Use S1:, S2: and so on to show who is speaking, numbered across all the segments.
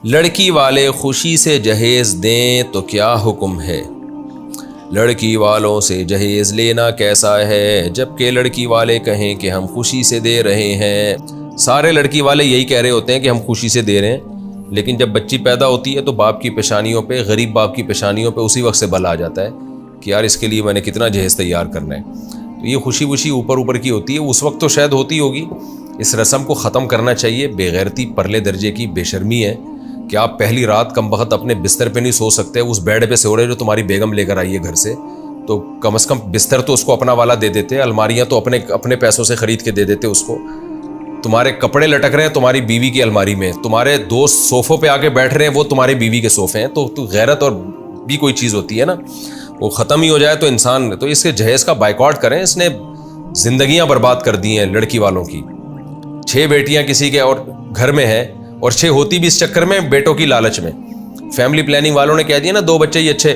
S1: لڑکی والے خوشی سے جہیز دیں تو کیا حکم ہے؟ لڑکی والوں سے جہیز لینا کیسا ہے جبکہ لڑکی والے کہیں کہ ہم خوشی سے دے رہے ہیں؟ سارے لڑکی والے یہی کہہ رہے ہوتے ہیں کہ ہم خوشی سے دے رہے ہیں، لیکن جب بچی پیدا ہوتی ہے تو باپ کی پیشانیوں پہ، غریب باپ کی پیشانیوں پہ اسی وقت سے بل آ جاتا ہے کہ یار اس کے لیے میں نے کتنا جہیز تیار کرنا ہے۔ تو یہ خوشی وشی اوپر کی ہوتی ہے، اس وقت تو شاید ہوتی ہوگی۔ اس رسم کو ختم کرنا چاہیے۔ بے غیرتی پرلے درجے کی بے شرمی ہے کہ آپ پہلی رات کم بخت اپنے بستر پہ نہیں سو سکتے، اس بیڈ پہ سو رہے جو تمہاری بیگم لے کر آئی ہے گھر سے، تو کم از کم بستر تو اس کو اپنا والا دے دیتے، الماریاں تو اپنے پیسوں سے خرید کے دے دیتے اس کو۔ تمہارے کپڑے لٹک رہے ہیں تمہاری بیوی کی الماری میں، تمہارے دوست صوفوں پہ آ کے بیٹھ رہے ہیں، وہ تمہاری بیوی کے صوفے ہیں، تو غیرت اور بھی کوئی چیز ہوتی ہے نا، وہ ختم ہی ہو جائے تو انسان، تو اس کے جہیز کا بائیکاٹ کریں۔ اس نے زندگیاں برباد کر دی ہیں لڑکی والوں کی۔ 6 بیٹیاں کسی کے اور گھر میں ہیں، اور 6 ہوتی بھی اس چکر میں بیٹوں کی لالچ میں۔ فیملی پلاننگ والوں نے کہہ دیا نا 2 بچے ہی اچھے،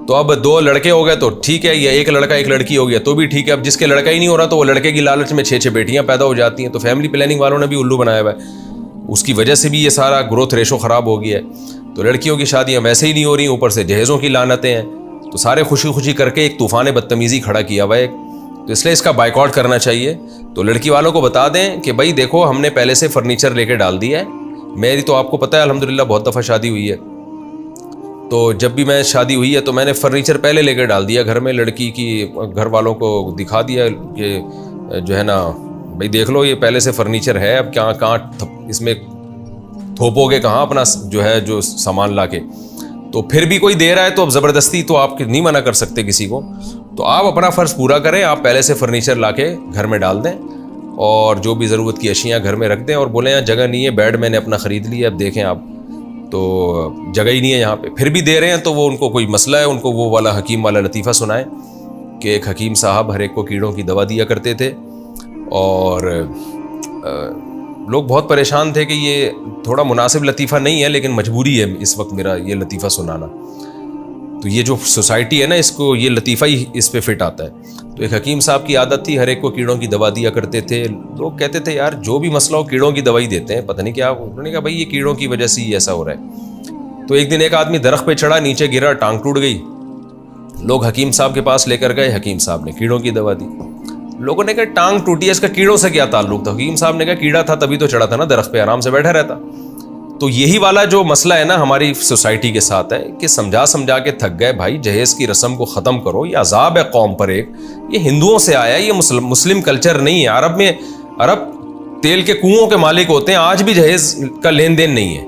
S1: تو اب 2 لڑکے ہو گئے تو ٹھیک ہے، یا 1 لڑکا 1 لڑکی ہو گیا تو بھی ٹھیک ہے۔ اب جس کے لڑکا ہی نہیں ہو رہا تو وہ لڑکے کی لالچ میں 6 بیٹیاں پیدا ہو جاتی ہیں۔ تو فیملی پلاننگ والوں نے بھی الو بنایا ہوا ہے، اس کی وجہ سے بھی یہ سارا گروتھ ریشو خراب ہو گیا ہے۔ تو لڑکیوں کی شادیاں ویسے ہی نہیں ہو رہی، اوپر سے جہیزوں کی لعنتیں ہیں، تو سارے خوشی کر کے ایک طوفان بدتمیزی کھڑا کیا ہوا ہے، تو اس لیے اس کا بائیکاٹ کرنا چاہیے۔ تو لڑکی والوں کو بتا دیں کہ بھائی دیکھو ہم نے پہلے سے فرنیچر لے کے ڈال دیا ہے، میری تو آپ کو پتہ ہے الحمدللہ بہت دفعہ شادی ہوئی ہے، تو جب بھی میں شادی ہوئی ہے تو میں نے فرنیچر پہلے لے کے ڈال دیا گھر میں، لڑکی کی گھر والوں کو دکھا دیا کہ جو ہے نا بھائی دیکھ لو یہ پہلے سے فرنیچر ہے، اب کہاں اس میں تھوپو گے کہاں اپنا جو ہے جو سامان لا کے؟ تو پھر بھی کوئی دے رہا ہے تو اب زبردستی تو آپ نہیں منع کر سکتے کسی کو، تو آپ اپنا فرض پورا کریں، آپ پہلے سے فرنیچر لا کے گھر میں ڈال دیں، اور جو بھی ضرورت کی اشیاء گھر میں رکھ دیں، اور بولیں یہاں جگہ نہیں ہے، بیڈ میں نے اپنا خرید لیا، اب دیکھیں آپ تو جگہ ہی نہیں ہے یہاں پہ، پھر بھی دے رہے ہیں تو وہ ان کو کوئی مسئلہ ہے، ان کو وہ والا حکیم والا لطیفہ سنائیں کہ ایک حکیم صاحب ہر ایک کو کیڑوں کی دوا دیا کرتے تھے، اور لوگ بہت پریشان تھے کہ یہ تھوڑا مناسب لطیفہ نہیں ہے لیکن مجبوری ہے اس وقت میرا یہ لطیفہ سنانا، تو یہ جو سوسائٹی ہے نا اس کو یہ لطیفہ ہی اس پہ فٹ آتا ہے۔ تو ایک حکیم صاحب کی عادت تھی ہر ایک کو کیڑوں کی دوا دیا کرتے تھے، لوگ کہتے تھے یار جو بھی مسئلہ ہو کیڑوں کی دوائی دیتے ہیں، پتہ نہیں کیا، انہوں نے کہا بھائی یہ کیڑوں کی وجہ سے ہی ایسا ہو رہا ہے۔ تو ایک دن ایک آدمی درخت پہ چڑھا، نیچے گرا، ٹانگ ٹوٹ گئی، لوگ حکیم صاحب کے پاس لے کر گئے، حکیم صاحب نے کیڑوں کی دوا دی، لوگوں نے کہا ٹانگ ٹوٹی ہے اس کا کیڑوں سے کیا تعلق تھا؟ حکیم صاحب نے کہا کیڑا تھا تبھی تو چڑھا تھا نا درخت پہ، آرام سے بیٹھا رہتا۔ تو یہی والا جو مسئلہ ہے نا ہماری سوسائٹی کے ساتھ ہے کہ سمجھا کے تھک گئے، بھائی جہیز کی رسم کو ختم کرو، یہ عذاب ہے قوم پر، ایک یہ ہندوؤں سے آیا ہے، یہ مسلم کلچر نہیں ہے۔ عرب تیل کے کنوؤں کے مالک ہوتے ہیں، آج بھی جہیز کا لین دین نہیں ہے۔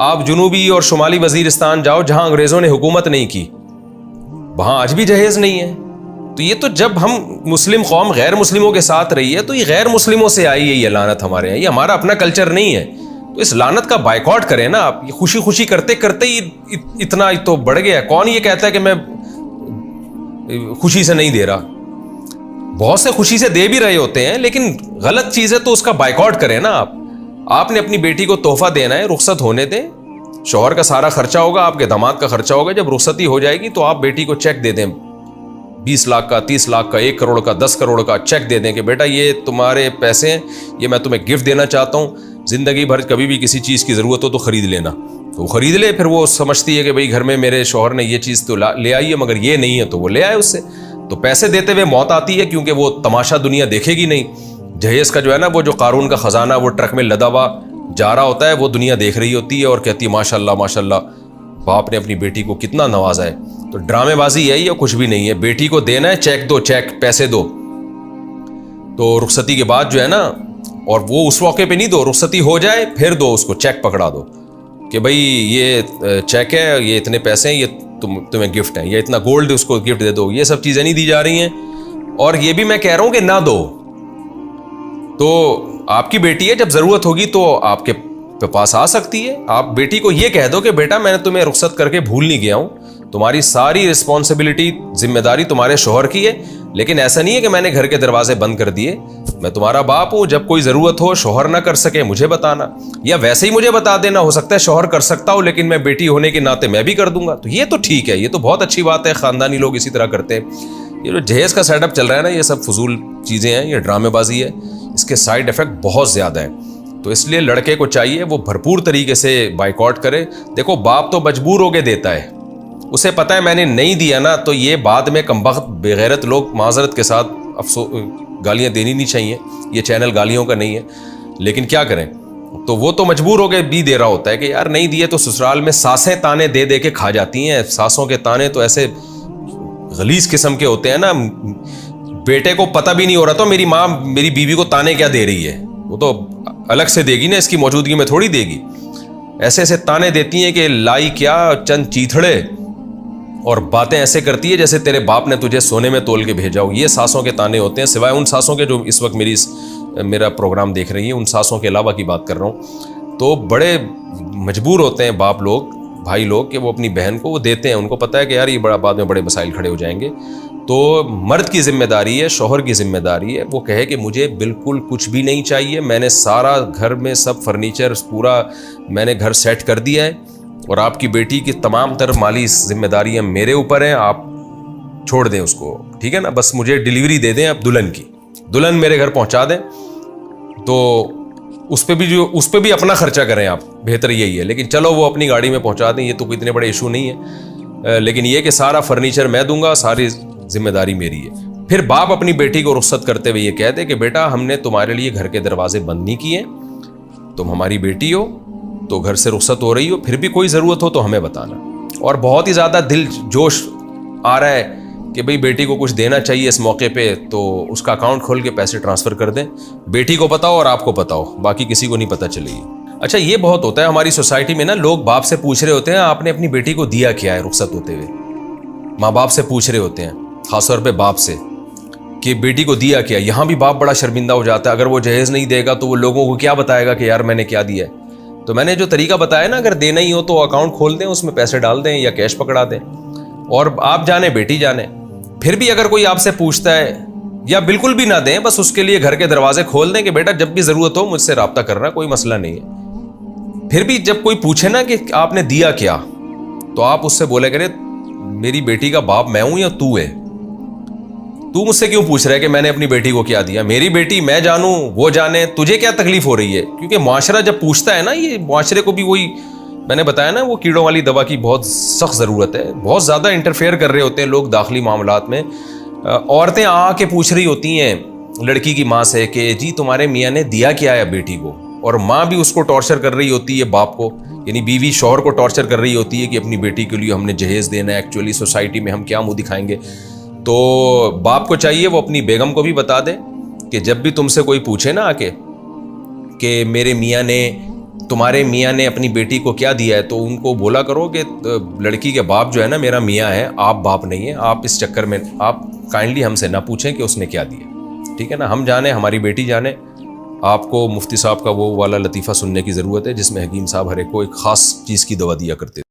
S1: آپ جنوبی اور شمالی وزیرستان جاؤ جہاں انگریزوں نے حکومت نہیں کی، وہاں آج بھی جہیز نہیں ہے۔ تو یہ تو جب ہم مسلم قوم غیر مسلموں کے ساتھ رہی ہے تو یہ غیر مسلموں سے آئی ہے یہ لعنت ہمارے یہاں، یہ ہمارا اپنا کلچر نہیں ہے۔ تو اس لعنت کا بائیکاٹ کریں نا آپ، یہ خوشی کرتے ہی اتنا تو بڑھ گیا ہے۔ کون یہ کہتا ہے کہ میں خوشی سے نہیں دے رہا؟ بہت سے خوشی سے دے بھی رہے ہوتے ہیں، لیکن غلط چیز ہے تو اس کا بائیکاٹ کریں نا آپ نے اپنی بیٹی کو تحفہ دینا ہے، رخصت ہونے دیں، شوہر کا سارا خرچہ ہوگا، آپ کے داماد کا خرچہ ہوگا، جب رخصتی ہو جائے گی تو آپ بیٹی کو چیک دے دیں، 20 لاکھ کا، 30 لاکھ کا، 1 کروڑ کا، 10 کروڑ کا چیک دے دیں کہ بیٹا یہ تمہارے پیسے ہیں، یہ میں تمہیں گفٹ دینا چاہتا ہوں، زندگی بھر کبھی بھی کسی چیز کی ضرورت ہو تو خرید لینا۔ تو وہ خرید لے، پھر وہ سمجھتی ہے کہ بھئی گھر میں میرے شوہر نے یہ چیز تو لے آئی ہے مگر یہ نہیں ہے، تو وہ لے آئے اس سے۔ تو پیسے دیتے ہوئے موت آتی ہے کیونکہ وہ تماشا دنیا دیکھے گی نہیں۔ جہیز کا جو ہے نا وہ جو قارون کا خزانہ وہ ٹرک میں لدا ہوا جا رہا ہوتا ہے، وہ دنیا دیکھ رہی ہوتی ہے اور کہتی ہے ماشاءاللہ ماشاءاللہ باپ نے اپنی بیٹی کو کتنا نوازا ہے۔ تو ڈرامے بازی ہے یہ، کچھ بھی نہیں ہے۔ بیٹی کو دینا ہے چیک دو، چیک پیسے دو، تو رخصتی کے بعد جو ہے نا، اور وہ اس موقع پہ نہیں دو، رخصتی ہو جائے پھر دو، اس کو چیک پکڑا دو کہ بھئی یہ چیک ہے، یہ اتنے پیسے ہیں، یہ تمہیں گفٹ ہے، یا اتنا گولڈ اس کو گفٹ دے دو۔ یہ سب چیزیں نہیں دی جا رہی ہیں، اور یہ بھی میں کہہ رہا ہوں کہ نہ دو۔ تو آپ کی بیٹی ہے، جب ضرورت ہوگی تو آپ کے پاس آ سکتی ہے، آپ بیٹی کو یہ کہہ دو کہ بیٹا میں نے تمہیں رخصت کر کے بھول نہیں گیا ہوں، تمہاری ساری رسپانسبلٹی ذمہ داری تمہارے شوہر کی ہے، لیکن ایسا نہیں ہے کہ میں نے گھر کے دروازے بند کر دیے، میں تمہارا باپ ہوں، جب کوئی ضرورت ہو شوہر نہ کر سکے مجھے بتانا، یا ویسے ہی مجھے بتا دینا، ہو سکتا ہے شوہر کر سکتا ہو لیکن میں بیٹی ہونے کے ناطے میں بھی کر دوں گا۔ تو یہ تو ٹھیک ہے، یہ تو بہت اچھی بات ہے، خاندانی لوگ اسی طرح کرتے ہیں۔ یہ جو جہیز کا سیٹ اپ چل رہا ہے نا، یہ سب فضول چیزیں ہیں، یہ ڈرامے بازی ہے، اس کے سائیڈ ایفیکٹ بہت زیادہ ہیں۔ تو اس لیے لڑکے کو چاہیے وہ بھرپور طریقے سے بائیکاٹ کرے. دیکھو باپ تو مجبور ہو کے دیتا ہے, اسے پتہ ہے میں نے نہیں دیا نا تو یہ بعد میں کمبخت بےغیرت لوگ معذرت کے ساتھ گالیاں دینی نہیں چاہیے, یہ چینل گالیوں کا نہیں ہے, لیکن کیا کریں, تو وہ تو مجبور ہو کے بھی دے رہا ہوتا ہے کہ یار نہیں دیے تو سسرال میں ساسیں تانے دے دے کے کھا جاتی ہیں. ساسوں کے تانے تو ایسے غلیظ قسم کے ہوتے ہیں نا, بیٹے کو پتہ بھی نہیں ہو رہا تو میری ماں میری بیوی کو تانے کیا دے رہی ہے, وہ تو الگ سے دے گی نا, اس کی موجودگی میں تھوڑی دے گی. ایسے ایسے تانے دیتی ہیں کہ لائی کیا چند چیتھڑے, اور باتیں ایسے کرتی ہے جیسے تیرے باپ نے تجھے سونے میں تول کے بھیجا ہو. یہ ساسوں کے تانے ہوتے ہیں, سوائے ان ساسوں کے جو اس وقت میرا پروگرام دیکھ رہی ہیں, ان ساسوں کے علاوہ کی بات کر رہا ہوں. تو بڑے مجبور ہوتے ہیں باپ لوگ, بھائی لوگ, کہ وہ اپنی بہن کو وہ دیتے ہیں, ان کو پتہ ہے کہ یار یہ بڑا بعد میں بڑے مسائل کھڑے ہو جائیں گے. تو مرد کی ذمہ داری ہے, شوہر کی ذمہ داری ہے, وہ کہے کہ مجھے بالکل کچھ بھی نہیں چاہیے, میں نے سارا گھر میں سب فرنیچر پورا میں نے گھر سیٹ کر دیا ہے, اور آپ کی بیٹی کی تمام تر مالی ذمہ داریاں میرے اوپر ہیں, آپ چھوڑ دیں اس کو, ٹھیک ہے نا, بس مجھے ڈیلیوری دے دیں اب دلہن کی, دلہن میرے گھر پہنچا دیں, تو اس پہ بھی اپنا خرچہ کریں آپ, بہتر یہی ہے. لیکن چلو وہ اپنی گاڑی میں پہنچا دیں, یہ تو کوئی اتنے بڑے ایشو نہیں ہے, لیکن یہ کہ سارا فرنیچر میں دوں گا, ساری ذمہ داری میری ہے. پھر باپ اپنی بیٹی کو رخصت کرتے ہوئے یہ کہتے کہ بیٹا ہم نے تمہارے لیے گھر کے دروازے بند نہیں کیے, تم ہماری بیٹی ہو تو گھر سے رخصت ہو رہی ہو, پھر بھی کوئی ضرورت ہو تو ہمیں بتانا. اور بہت ہی زیادہ دل جوش آ رہا ہے کہ بھئی بیٹی کو کچھ دینا چاہیے اس موقع پہ, تو اس کا اکاؤنٹ کھول کے پیسے ٹرانسفر کر دیں, بیٹی کو پتہ ہو اور آپ کو پتہ ہو, باقی کسی کو نہیں پتہ چلے گی. اچھا یہ بہت ہوتا ہے ہماری سوسائٹی میں نا, لوگ باپ سے پوچھ رہے ہوتے ہیں آپ نے اپنی بیٹی کو دیا کیا ہے رخصت ہوتے ہوئے, ماں باپ سے پوچھ رہے ہوتے ہیں, خاص طور پہ باپ سے کہ بیٹی کو دیا کیا. یہاں بھی باپ بڑا شرمندہ ہو جاتا ہے, اگر وہ جہیز نہیں دے گا تو وہ لوگوں کو کیا بتائے گا کہ یار میں نے کیا دیا ہے. تو میں نے جو طریقہ بتایا نا, اگر دینا ہی ہو تو اکاؤنٹ کھول دیں, اس میں پیسے ڈال دیں یا کیش پکڑا دیں, اور آپ جانے بیٹی جانے. پھر بھی اگر کوئی آپ سے پوچھتا ہے, یا بالکل بھی نہ دیں, بس اس کے لیے گھر کے دروازے کھول دیں کہ بیٹا جب بھی ضرورت ہو مجھ سے رابطہ کرنا, کوئی مسئلہ نہیں ہے. پھر بھی جب کوئی پوچھے نا کہ آپ نے دیا کیا, تو آپ اس سے بولے کرے میری بیٹی کا باپ میں ہوں یا تو ہے, تو مجھ سے کیوں پوچھ رہا ہے کہ میں نے اپنی بیٹی کو کیا دیا, میری بیٹی میں جانوں وہ جانے, تجھے کیا تکلیف ہو رہی ہے. کیونکہ معاشرہ جب پوچھتا ہے نا, یہ معاشرے کو بھی وہی میں نے بتایا نا, وہ کیڑوں والی دوا کی بہت سخت ضرورت ہے. بہت زیادہ انٹرفیئر کر رہے ہوتے ہیں لوگ داخلی معاملات میں. عورتیں آ کے پوچھ رہی ہوتی ہیں لڑکی کی ماں سے کہ جی تمہارے میاں نے دیا کیا ہے بیٹی کو, اور ماں بھی اس کو ٹارچر کر رہی ہوتی ہے باپ کو, یعنی بیوی شوہر کو ٹارچر کر رہی ہوتی ہے کہ اپنی بیٹی کے لیے ہم نے جہیز دینا ہے, ایکچولی سوسائٹی میں ہم کیا منہ دکھائیں گے. تو باپ کو چاہیے وہ اپنی بیگم کو بھی بتا دے کہ جب بھی تم سے کوئی پوچھے نا آ کے کہ میرے میاں نے تمہارے میاں نے اپنی بیٹی کو کیا دیا ہے, تو ان کو بولا کرو کہ لڑکی کے باپ جو ہے نا میرا میاں ہے, آپ باپ نہیں ہیں. آپ اس چکر میں آپ کائنڈلی ہم سے نہ پوچھیں کہ اس نے کیا دیا, ٹھیک ہے نا, ہم جانے ہماری بیٹی جانے. آپ کو مفتی صاحب کا وہ والا لطیفہ سننے کی ضرورت ہے جس میں حکیم صاحب ہر ایک کو ایک خاص چیز کی دوا دیا کرتے تھے.